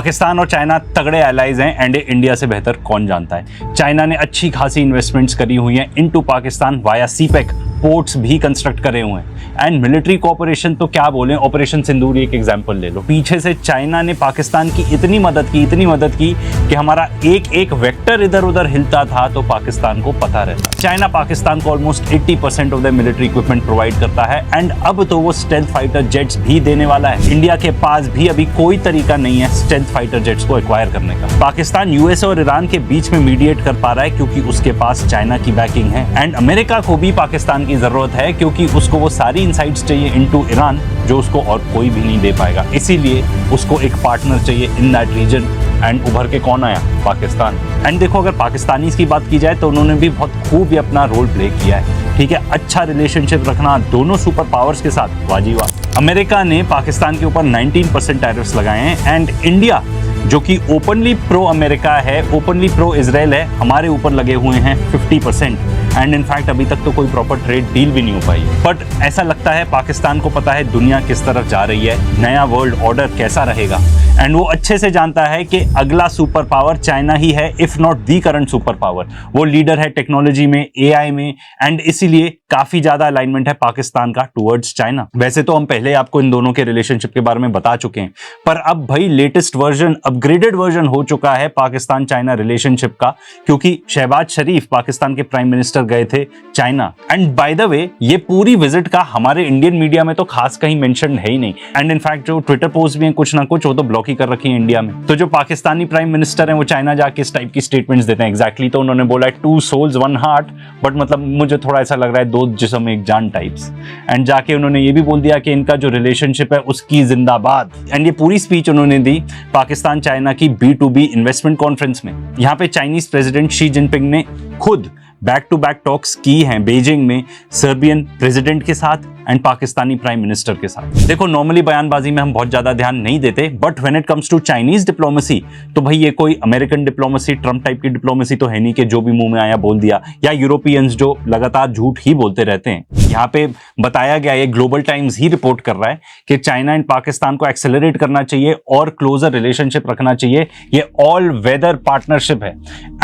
पाकिस्तान और चाइना तगड़े एलाइज हैं एंड इंडिया से बेहतर कौन जानता है। चाइना ने अच्छी खासी इन्वेस्टमेंट्स करी हुई हैं into Pakistan via CPEC, ports भी कंस्ट्रक्ट करे हुए हैं एंड मिलिट्री कोऑपरेशन तो क्या बोलें, ऑपरेशन सिंदूर एक एग्जांपल ले लो। पीछे से चाइना ने पाकिस्तान की इतनी मदद की कि हमारा एक एक वेक्टर इधर उधर हिलता था तो पाकिस्तान को पता रहता। चाइना पाकिस्तान को almost 80% of the military equipment provide करता है एंड अब तो वो स्टेल्थ फाइटर जेट्स भी देने वाला है। इंडिया के पास भी अभी कोई तरीका नहीं है स्टेल्थ फाइटर जेट्स को एक्वायर करने का। पाकिस्तान यूएसए और ईरान के बीच में मीडिएट कर पा रहा है क्योंकि उसके पास चाइना की बैकिंग है एंड अमेरिका को भी पाकिस्तान की जरूरत है क्योंकि उसको वो सारी इनसाइट्स चाहिए इनटू ईरान जो उसको और कोई भी नहीं दे पाएगा। इसीलिए उसको एक पार्टनर चाहिए इन दैट रीजन एंड उभर के कौन आया? पाकिस्तान। एंड देखो अगर पाकिस्तानीज की बात की जाए तो उन्होंने भी बहुत खूब अपना रोल प्ले किया है, ठीक है। अच्छा रिलेशनशिप रखना दोनों सुपर पावर्स के साथ, वाजी वाह। अमेरिका ने पाकिस्तान के ऊपर 19% टैरिफ्स लगाए हैं एंड इंडिया जो कि ओपनली प्रो अमेरिका है, ओपनली प्रो इजराइल है, हमारे ऊपर लगे हुए हैं 50% एंड इनफैक्ट अभी तक तो कोई प्रॉपर ट्रेड डील भी नहीं हो पाई। बट ऐसा लगता है पाकिस्तान को पता है दुनिया किस तरफ जा रही है, नया वर्ल्ड ऑर्डर कैसा रहेगा एंड वो अच्छे से जानता है कि अगला सुपर पावर चाइना ही है, if not the current super power. वो लीडर है टेक्नोलॉजी में, एआई में एंड इसीलिए काफी ज्यादा अलाइनमेंट है पाकिस्तान का टुवर्ड्स चाइना। वैसे तो हम पहले आपको इन दोनों के रिलेशनशिप के बारे में बता चुके हैं पर अब भाई लेटेस्ट वर्जन, अपग्रेडेड वर्जन हो चुका है पाकिस्तान चाइना रिलेशनशिप का क्योंकि शहबाज शरीफ पाकिस्तान के प्राइम मिनिस्टर गए थे China and by the way ये पूरी विजिट का हमारे इंडियन मीडिया में तो खास कहीं मेंशन है ही नहीं एंड इनफैक्ट जो ट्विटर पोस्ट भी हैं कुछ ना कुछ वो तो ब्लॉक ही कर रखी है इंडिया में। तो जो पाकिस्तानी प्राइम मिनिस्टर हैं वो चाइना जाके इस टाइप की स्टेटमेंट्स देते हैं एग्जैक्टली तो उन्होंने बोला है 2 souls 1 heart, बट मतलब मुझे थोड़ा ऐसा लग रहा है 2 जिस्म 1 जान टाइप्स। एंड जाके उन्होंने ये भी बोल दिया कि इनका जो रिलेशनशिप है उसकी जिंदाबाद। एंड ये पूरी स्पीच उन्होंने दी पाकिस्तान चाइना की B2B इन्वेस्टमेंट कॉन्फ्रेंस में। यहाँ पे चाइनीज प्रेसिडेंट शी जिनपिंग ने खुद बैक टू बैक टॉक्स की हैं बीजिंग में सर्बियन प्रेसिडेंट के साथ एंड पाकिस्तानी प्राइम मिनिस्टर के साथ। देखो नॉर्मली बयानबाजी में हम बहुत ज्यादा ध्यान नहीं देते but when it comes to Chinese diplomacy तो भाई ये कोई अमेरिकन डिप्लोमेसी, ट्रम्प टाइप की डिप्लोमेसी तो है नहीं कि जो भी मुंह में आया बोल दिया, या यूरोपियंस जो लगातार झूठ ही बोलते रहते हैं। यहाँ पे बताया गया, ये ग्लोबल टाइम्स ही रिपोर्ट कर रहा है कि चाइना एंड पाकिस्तान को एक्सेलरेट करना चाहिए और क्लोजर रिलेशनशिप रखना चाहिए। ये ऑल वेदर पार्टनरशिप है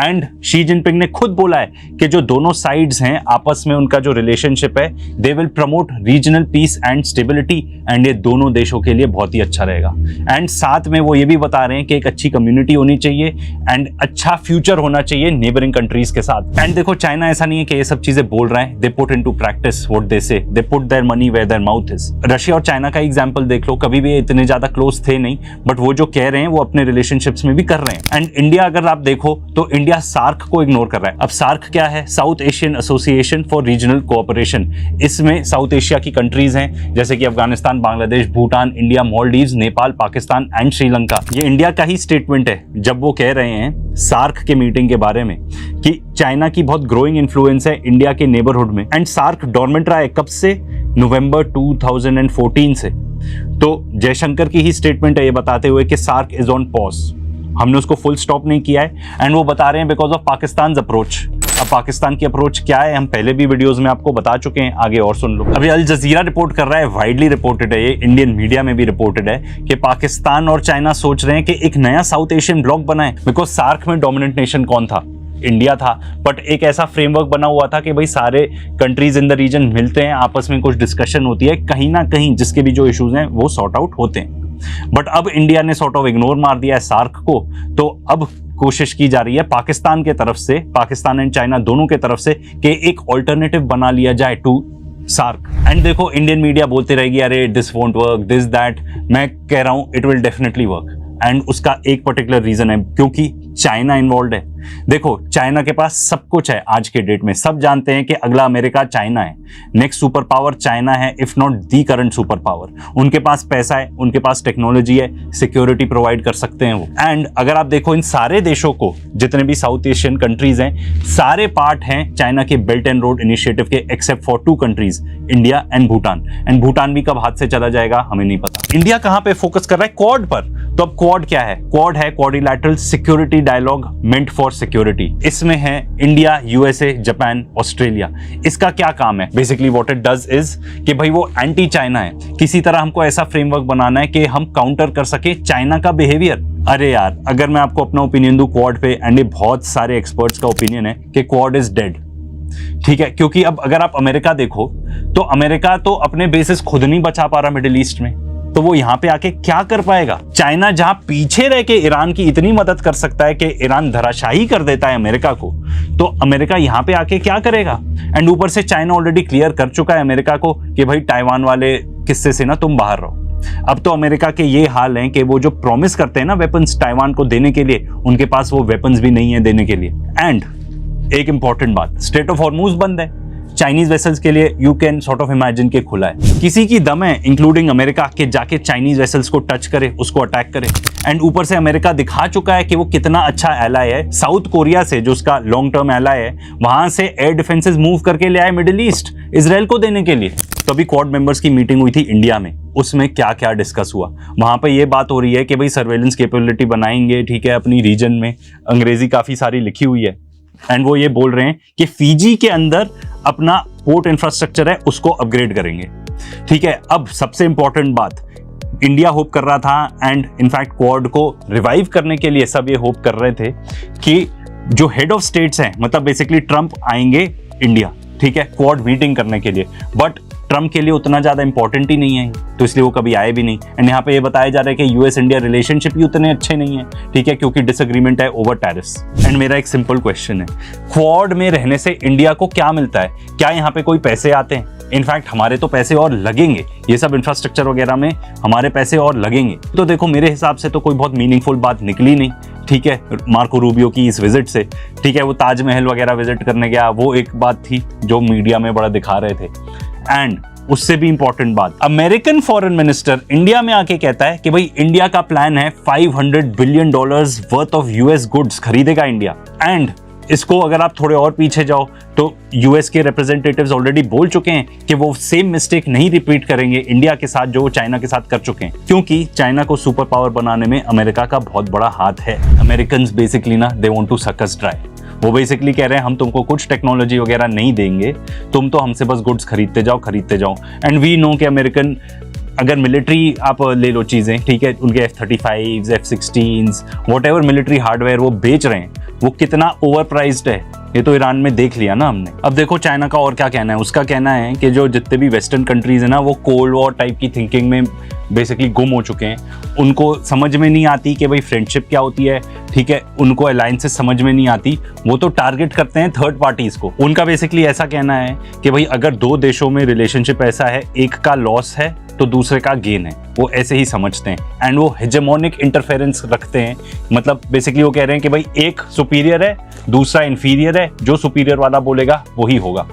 एंड शी जिनपिंग ने खुद बोला है कि जो दोनों साइड्स हैं आपस में उनका जो रिलेशनशिप है they will promote regional piece and stability and ये दोनों देशों के लिए बहुत ही अच्छा रहेगा। एंड साथ में वो ये भी बता रहे हैं कि एक अच्छी कम्युनिटी होनी चाहिए एंड अच्छा फ्यूचर होना चाहिए नेबरिंग कंट्रीज के साथ। एंड देखो चाइना ऐसा नहीं है कि ये सब चीजें बोल रहे हैं, they put into practice what they say, they put their money where their mouth is. Russia और चाइना का एग्जांपल देख लो, कभी भी इतने ज्यादा क्लोज थे नहीं बट वो जो कह रहे हैं वो अपने रिलेशनशिप्स में भी कर रहे हैं। एंड इंडिया अगर आप देखो तो इंडिया सार्क को इग्नोर कर रहा है। अब सार्क क्या है? South Asian association for regional cooperation. इसमें साउथ एशिया की कंट्रीज हैं जैसे कि अफगानिस्तान, बांग्लादेश, भूटान, इंडिया, मालदीव्स, नेपाल, पाकिस्तान एंड श्रीलंका। ये इंडिया का ही स्टेटमेंट है जब वो कह रहे हैं सार्क के मीटिंग के बारे में कि चाइना की बहुत ग्रोइंग इन्फ्लुएंस है इंडिया के नेबरहुड में। एंड सार्क डोरमेंट रहा है कब से? नवंबर 2014 से। तो जयशंकर की ही स्टेटमेंट है ये बताते हुए कि सार्क इज ऑन पॉज, हमने उसको फुल स्टॉप नहीं किया है एंड वो बता रहे हैं बिकॉज ऑफ पाकिस्तान अप्रोच। अब पाकिस्तान की अप्रोच क्या है हम पहले भी वीडियोस में आपको बता चुके हैं, आगे और सुन लो। अभी अल जजीरा रिपोर्ट कर रहा है, वाइडली रिपोर्टेड है, ये इंडियन मीडिया में भी रिपोर्टेड है कि पाकिस्तान और चाइना सोच रहे हैं कि एक नया साउथ एशियन ब्लॉक बनाए। बिकॉज सार्क में डोमिनेंट नेशन कौन था? इंडिया था, बट एक ऐसा फ्रेमवर्क बना हुआ था कि भाई सारे कंट्रीज इन द रीजन मिलते हैं, आपस में कुछ डिस्कशन होती है, कहीं ना कहीं जिसके भी जो इश्यूज हैं वो सॉर्ट आउट होते हैं। बट अब इंडिया ने सॉर्ट ऑफ इग्नोर मार दिया है सार्क को, तो अब कोशिश की जा रही है पाकिस्तान के तरफ से, पाकिस्तान एंड चाइना दोनों के तरफ से कि एक ऑल्टरनेटिव बना लिया जाए टू सार्क। एंड देखो इंडियन मीडिया बोलते रहेगी अरे this won't work, this that. मैं कह रहा हूं it will definitely work and उसका एक पर्टिकुलर रीजन है क्योंकि चाइना इन्वॉल्व है। देखो चाइना के पास सब कुछ है आज के डेट में, सब जानते हैं कि अगला अमेरिका चाइना है, नेक्स्ट सुपर पावर चाइना है, if not the current super power. उनके पास पैसा है, उनके पास टेक्नोलॉजी है, सिक्योरिटी प्रोवाइड कर सकते हैं वो। एंड अगर आप देखो इन सारे देशों को, जितने भी साउथ एशियन कंट्रीज हैं, सारे पार्ट हैं चाइना के बेल्ट एंड रोड इनिशिएटिव के except for 2 countries, India and Bhutan. And Bhutan भी कब हाथ से चला जाएगा हमें नहीं पता। इंडिया कहां पे फोकस कर रहा है? क्वाड पर। तो अब क्वाड क्या है? क्वाड है quadrilateral security dialogue meant for security. इसमें है इंडिया, यूएसए, जापान, ऑस्ट्रेलिया। इसका क्या काम है? Basically what it does is कि भाई वो एंटी चाइना है, किसी तरह हमको ऐसा फ्रेमवर्क बनाना है कि हम काउंटर कर सके चाइना का बिहेवियर। अरे यार, अगर मैं आपको अपना ओपिनियन दूं क्वाड पे, एंड ये बहुत सारे एक्सपर्ट्स का ओपिनियन है कि क्वाड इज डेड। ठीक है, क्योंकि अब अगर आप अमेरिका देखो तो अमेरिका तो अपने बेसिस खुद नहीं बचा पा रहा मिडिल ईस्ट में, तो वो यहां पे आके क्या कर पाएगा? चाइना जहां पीछे रह के ईरान की इतनी मदद कर सकता है कि ईरान धराशायी कर देता है अमेरिका को, तो अमेरिका यहां पे आके क्या करेगा? एंड ऊपर से चाइना ऑलरेडी क्लियर कर चुका है अमेरिका को कि भाई ताइवान वाले किस्से से ना तुम बाहर रहो। अब तो अमेरिका के ये हाल है कि वो जो प्रॉमिस करते हैं ना वेपन्स ताइवान को देने के लिए, उनके पास वो वेपन्स भी नहीं है देने के लिए। एंड एक इंपॉर्टेंट बात, स्ट्रेट ऑफ हॉर्मूज बंद है चाइनीज वेसल्स के लिए। You can sort of imagine के खुला है। किसी की दम है इंक्लूडिंग अमेरिका के जाके चाइनीज वेसल्स को टच करे, उसको अटैक करे। एंड ऊपर से अमेरिका दिखा चुका है कि वो कितना अच्छा एलाय है। साउथ कोरिया से, जो उसका लॉन्ग टर्म एलाय है, वहां से एयर डिफेंसेस मूव करके ले आए मिडिल ईस्ट इजराइल को देने के लिए। तो अभी क्वाड मेंबर्स की मीटिंग हुई थी इंडिया में, उसमें क्या क्या डिस्कस हुआ? वहां पे ये बात हो रही है कि भाई सर्वेलेंस कैपेबिलिटी बनाएंगे, ठीक है, अपनी रीजन में। अंग्रेजी काफी सारी लिखी हुई है। एंड वो ये बोल रहे हैं कि फिजी के अंदर अपना पोर्ट इंफ्रास्ट्रक्चर है उसको अपग्रेड करेंगे। ठीक है, अब सबसे इंपॉर्टेंट बात, इंडिया होप कर रहा था, एंड इनफैक्ट क्वाड को रिवाइव करने के लिए सब ये होप कर रहे थे कि जो हेड ऑफ स्टेट्स हैं, मतलब बेसिकली ट्रंप आएंगे इंडिया, ठीक है, क्वाड मीटिंग करने के लिए। बट ट्रंप के लिए उतना ज्यादा इंपॉर्टेंट ही नहीं है, तो इसलिए वो कभी आए भी नहीं। एंड यहाँ पे ये बताया जा रहा है कि यूएस इंडिया रिलेशनशिप भी उतने अच्छे नहीं है, ठीक है, क्योंकि डिसएग्रीमेंट है ओवर टैरिफ्स। एंड मेरा एक सिंपल क्वेश्चन है, क्वाड में रहने से इंडिया को क्या मिलता है? क्या यहाँ पे कोई पैसे आते हैं? इनफैक्ट हमारे तो पैसे और लगेंगे, ये सब इंफ्रास्ट्रक्चर वगैरह में हमारे पैसे और लगेंगे। तो देखो मेरे हिसाब से तो कोई बहुत मीनिंगफुल बात निकली नहीं, ठीक है, मार्को रूबियो की इस विजिट से। ठीक है, वो ताजमहल वगैरह विजिट करने गया, वो एक बात थी जो मीडिया में बड़ा दिखा रहे थे। एंड उससे भी इंपॉर्टेंट बात, अमेरिकन फॉरेन मिनिस्टर इंडिया में आके कहता है कि भाई इंडिया का प्लान है $500 billion worth of US goods खरीदेगा इंडिया। एंड इसको अगर आप थोड़े और पीछे जाओ तो यूएस के रिप्रेजेंटेटिव्स ऑलरेडी बोल चुके हैं कि वो सेम मिस्टेक नहीं रिपीट करेंगे इंडिया के साथ जो वो चाइना के साथ कर चुके हैं, क्योंकि चाइना को सुपर पावर बनाने में अमेरिका का बहुत बड़ा हाथ है। अमेरिकन्स बेसिकली ना दे वांट टू सक अस ड्राई। वो बेसिकली कह रहे हैं हम तुमको कुछ टेक्नोलॉजी वगैरह नहीं देंगे, तुम तो हमसे बस गुड्स खरीदते जाओ। एंड वी नो कि अमेरिकन, अगर मिलिट्री आप ले लो चीजें, ठीक है, उनके F-35, F-16, whatever military hardware वो बेच रहे हैं, वो कितना ओवर प्राइस्ड है, ये तो ईरान में देख लिया ना हमने। अब देखो चाइना का और क्या कहना है। उसका कहना है कि जो जितने भी वेस्टर्न कंट्रीज है ना, वो कोल्ड वॉर टाइप की थिंकिंग में बेसिकली गुम हो चुके हैं। उनको समझ में नहीं आती कि भाई फ्रेंडशिप क्या होती है, ठीक है, उनको अलायंसेस समझ में नहीं आती, वो तो टारगेट करते हैं थर्ड पार्टीज को। उनका बेसिकली ऐसा कहना है कि भाई अगर दो देशों में रिलेशनशिप ऐसा है, एक का लॉस है तो दूसरे का गेन है, वो ऐसे ही समझते हैं। एंड वो हेजेमोनिक इंटरफेरेंस रखते हैं, मतलब बेसिकली वो कह रहे हैं कि भाई एक सुपीरियर है, दूसरा इंफीरियर है, जो सुपीरियर वाला बोलेगा वही होगा।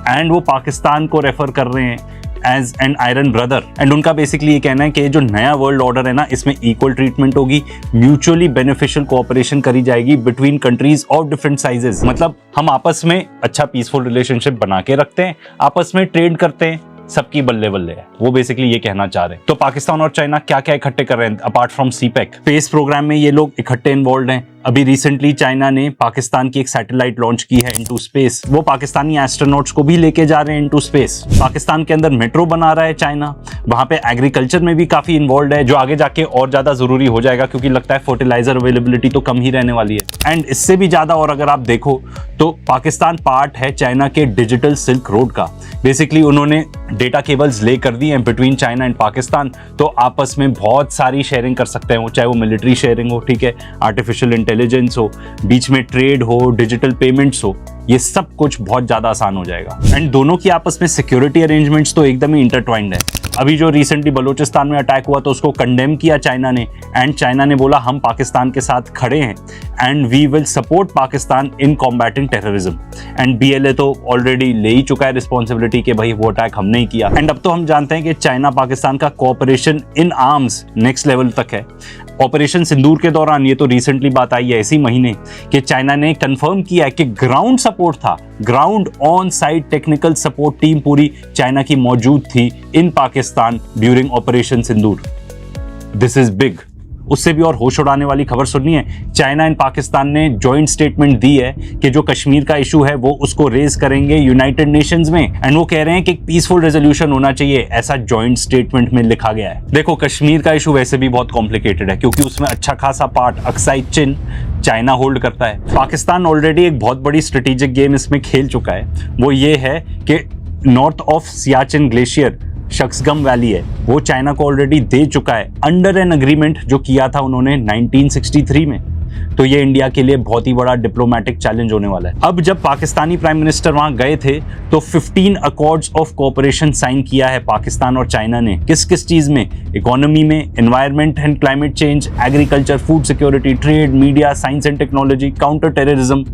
एंड वो पाकिस्तान को रेफर कर रहे हैं as an iron brother. And उनका बेसिकली ये कहना है कि जो नया वर्ल्ड ऑर्डर है ना, इसमें इक्वल ट्रीटमेंट होगी, म्यूचुअली बेनिफिशियल कोऑपरेशन करी जाएगी between countries of different sizes. मतलब हम आपस में अच्छा पीसफुल रिलेशनशिप बना के रखते हैं, आपस में ट्रेड करते हैं, सबकी बल्ले बल्ले है, वो बेसिकली ये कहना चाह रहे हैं। तो पाकिस्तान और चाइना क्या क्या इकट्ठे कर रहे हैं apart from CPEC? Space programme में ये लोग इकट्ठे इन्वॉल्व हैं। अभी रिसेंटली चाइना ने पाकिस्तान की एक सैटेलाइट लॉन्च की है इनटू स्पेस, वो पाकिस्तानी एस्ट्रोनॉट्स को भी लेके जा रहे हैं इनटू स्पेस। पाकिस्तान के अंदर मेट्रो बना रहा है चाइना, वहां पे एग्रीकल्चर में भी काफी इन्वॉल्व है, जो आगे जाके और ज्यादा जरूरी हो जाएगा, क्योंकि लगता है फर्टिलाइजर अवेलेबिलिटी तो कम ही रहने वाली है। एंड इससे भी ज्यादा और अगर आप देखो तो पाकिस्तान पार्ट है चाइना के डिजिटल सिल्क रोड का। बेसिकली उन्होंने डेटा केबल्स ले कर दी हैं बिटवीन चाइना एंड पाकिस्तान, तो आपस में बहुत सारी शेयरिंग कर सकते हैं, चाहे वो मिलिट्री शेयरिंग हो, ठीक है, आर्टिफिशियल इंटेलिजेंस हो, बीच में ट्रेड हो, डिजिटल पेमेंट्स हो, ये सब कुछ बहुत ज्यादा आसान हो जाएगा। एंड दोनों की आपस में सिक्योरिटी अरेंजमेंट्स तो एकदम ही इंटरट्वाइंड है। अभी जो रिसेंटली बलूचिस्तान में अटैक हुआ तो उसको कंडेम किया चाइना ने, एंड चाइना ने बोला हम पाकिस्तान के साथ खड़े हैं and we will support Pakistan in combating terrorism. And BLA तो ऑलरेडी ले ही चुका है रिस्पॉन्सिबिलिटी कि भाई वो अटैक हमने ही किया। एंड अब तो हम जानते हैं कि चाइना पाकिस्तान का cooperation in arms next level तक है। ऑपरेशन सिंदूर के दौरान, ये तो रिसेंटली बात आई है इसी महीने, कि चाइना ने कंफर्म किया है कि ग्राउंड सपोर्ट था, ground on site technical support team पूरी चाइना की मौजूद थी in Pakistan during operation Sindoor. This is big. उससे भी और होश उड़ाने वाली खबर सुननी है। चाइना एंड पाकिस्तान ने जॉइंट स्टेटमेंट दी है कि जो कश्मीर का इशू है वो उसको रेज करेंगे यूनाइटेड नेशंस में, एंड वो कह रहे हैं कि एक पीसफुल रेजोल्यूशन होना चाहिए, ऐसा जॉइंट स्टेटमेंट में लिखा गया है। देखो, कश्मीर का इशू वैसे भी बहुत कॉम्प्लिकेटेड है क्योंकि उसमें अच्छा खासा पार्ट अक्साई चिन चाइना होल्ड करता है। पाकिस्तान ऑलरेडी एक बहुत बड़ी स्ट्रेटेजिक गेम इसमें खेल चुका है, वो ये है कि north of Siachen glacier Shaksgam valley है वो चाइना को ऑलरेडी दे चुका है अंडर एन अग्रीमेंट जो किया था उन्होंने 1963 में। तो ये इंडिया के लिए बहुत ही बड़ा डिप्लोमेटिक चैलेंज होने वाला है। अब जब पाकिस्तानी प्राइम मिनिस्टर वहां गए थे तो 15 अकॉर्ड्स ऑफ कोऑपरेशन साइन किया है पाकिस्तान और चाइना ने। किस किस चीज में? इकोनॉमी में, environment and climate change, agriculture, food security, trade, media, science and technology, counter terrorism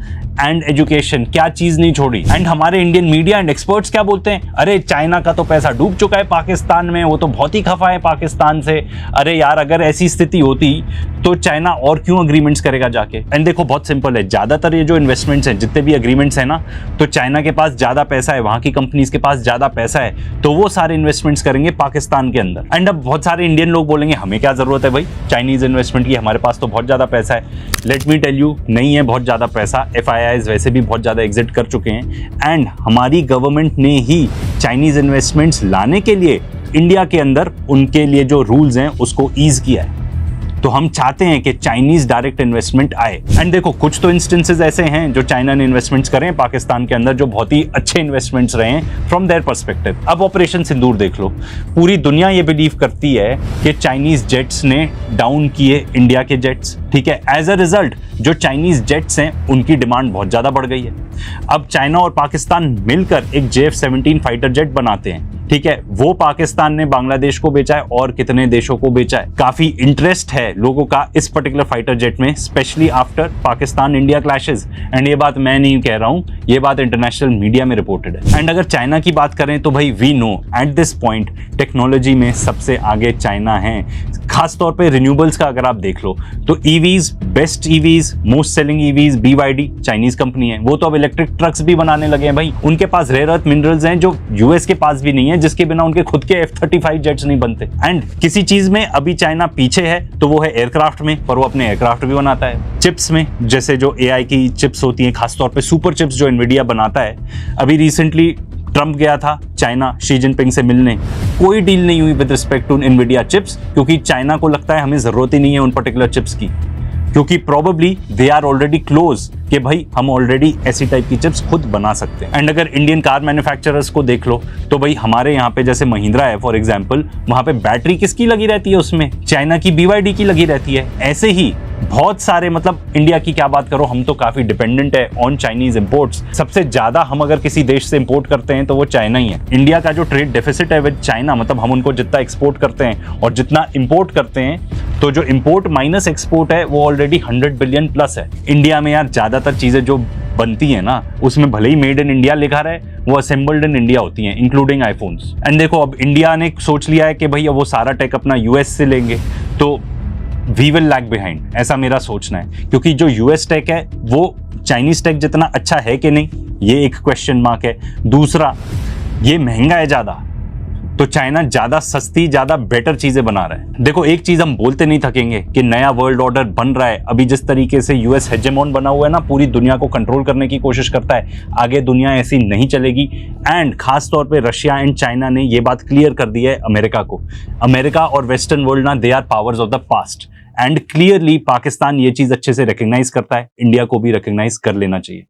and education. क्या चीज नहीं छोड़ी। एंड हमारे इंडियन मीडिया एंड एक्सपर्ट्स क्या बोलते हैं? अरे चाइना का तो पैसा डूब चुका है पाकिस्तान में, वो तो बहुत ही खफा है पाकिस्तान से। अरे यार, अगर ऐसी स्थिति होती तो चाइना और क्यों अग्रीमेंट्स करेगा जाके? एंड देखो, बहुत सिंपल है, ज्यादातर ये जो इन्वेस्टमेंट्स हैं, जितने भी अग्रीमेंट्स हैं ना, तो चाइना के पास ज्यादा पैसा है, वहां की कंपनीज के पास ज्यादा पैसा है, तो वो सारे इन्वेस्टमेंट्स करेंगे पाकिस्तान के अंदर। एंड अब बहुत सारे इंडियन लोग बोलेंगे हमें क्या जरूरत है भाई चाइनीज इन्वेस्टमेंट की, हमारे पास तो बहुत ज्यादा पैसा है। लेट मी टेल यू, नहीं है बहुत ज्यादा पैसा। FIIs वैसे भी बहुत ज्यादा एग्जिट कर चुके हैं एंड हमारी गवर्नमेंट ने ही चाइनीज इन्वेस्टमेंट्स लाने के लिए इंडिया के अंदर उनके लिए जो रूल्स हैं उसको ईज किया है। तो हम चाहते हैं कि चाइनीज डायरेक्ट इन्वेस्टमेंट आए। एंड देखो, कुछ तो इंस्टेंसेस ऐसे हैं जो चाइना ने इन्वेस्टमेंट्स करें पाकिस्तान के अंदर जो बहुत ही अच्छे इन्वेस्टमेंट्स रहे हैं फ्रॉम देयर पर्सपेक्टिव। अब ऑपरेशन सिंदूर देख लो, पूरी दुनिया ये बिलीव करती है कि चाइनीज जेट्स ने डाउन किए इंडिया के जेट्स, ठीक है। एज अ रिजल्ट जो चाइनीज जेट्स हैं उनकी डिमांड बहुत ज्यादा बढ़ गई है। अब चाइना और पाकिस्तान मिलकर एक JF-17 फाइटर जेट बनाते हैं, ठीक है। वो पाकिस्तान ने बांग्लादेश को बेचा है और कितने देशों को बेचा है। काफी इंटरेस्ट है लोगों का इस पर्टिकुलर फाइटर जेट में, specially after Pakistan India clashes. And ये बात मैं नहीं कह रहा हूं, ये बात इंटरनेशनल मीडिया में रिपोर्टेड है। एंड अगर चाइना की बात करें तो भाई we know at this point technology में सबसे आगे चाइना है। खासतौर पे रिन्यूएबल्स का अगर आप देख लो तो EVs, best EVs, most selling EVs BYD Chinese company है। वो तो अब इलेक्ट्रिक ट्रक्स भी बनाने लगे हैं भाई। उनके पास रेयर अर्थ मिनरल्स हैं जो यूएस के पास भी नहीं है, जिसके बिना उनके खुद के F-35 जेट्स नहीं बनते। एंड किसी चीज में अभी चाइना पीछे है तो वो है एयरक्राफ्ट में, पर वो अपने एयरक्राफ्ट भी बनाता है। चिप्स में, जैसे जो AI की चिप्स होती हैं, खासतौर पे सुपर चिप्स जो एनवीडिया बनाता है। अभी रिसेंटली ट्रंप गया था चाइना शी जिनपिंग से मिलने, कोई डील नहीं हुई with respect to Nvidia chips, क्योंकि चाइना को लगता है हमें जरूरत ही नहीं है उन पर्टिकुलर चिप्स की, क्योंकि probably they are already close कि भाई हम ऑलरेडी ऐसी टाइप की चिप्स खुद बना सकते हैं। एंड अगर इंडियन कार मैन्युफैक्चरर्स को देख लो तो भाई हमारे यहाँ पे जैसे महिंद्रा है फॉर एग्जांपल, वहां पे बैटरी किसकी लगी रहती है? उसमें चाइना की BYD की लगी रहती है। ऐसे ही बहुत सारे, मतलब इंडिया की क्या बात करो, हम तो काफी डिपेंडेंट है ऑन चाइनीज इंपोर्ट्स। सबसे ज्यादा हम अगर किसी देश से इंपोर्ट करते हैं तो वो चाइना ही है। इंडिया का जो ट्रेड डेफिसिट है विद चाइना, मतलब हम उनको जितना एक्सपोर्ट करते हैं और जितना इंपोर्ट करते हैं, तो जो इंपोर्ट माइनस एक्सपोर्ट है वो ऑलरेडी 100 बिलियन प्लस है। इंडिया में यार ज्यादातर चीजें जो बनती है ना, उसमें भले ही मेड इन इंडिया लिखा रहे, वो असेंबल्ड इन इंडिया होती हैं, इंक्लूडिंग आईफोन्स। एंड देखो, अब इंडिया ने सोच लिया है कि भैया वो सारा टेक अपना US से लेंगे, तो वी विल लैग बिहाइंड, ऐसा मेरा सोचना है। क्योंकि जो US टेक है वो चाइनीज टेक जितना अच्छा है कि नहीं, ये एक क्वेश्चन मार्क है। दूसरा, ये महंगा है ज्यादा, तो चाइना ज्यादा सस्ती, ज्यादा बेटर चीजें बना रहा है। देखो, एक चीज हम बोलते नहीं थकेंगे कि नया वर्ल्ड ऑर्डर बन रहा है। अभी जिस तरीके से US हेजेमोन बना हुआ है ना, पूरी दुनिया को कंट्रोल करने की कोशिश करता है, आगे दुनिया ऐसी नहीं चलेगी। एंड खास तौर पे रशिया एंड चाइना ने ये बात क्लियर कर दी है अमेरिका को। अमेरिका और वेस्टर्न वर्ल्ड ना, they are powers of the past. And clearly Pakistan ये चीज अच्छे से रिकग्नाइज करता है, इंडिया को भी रिकग्नाइज कर लेना चाहिए।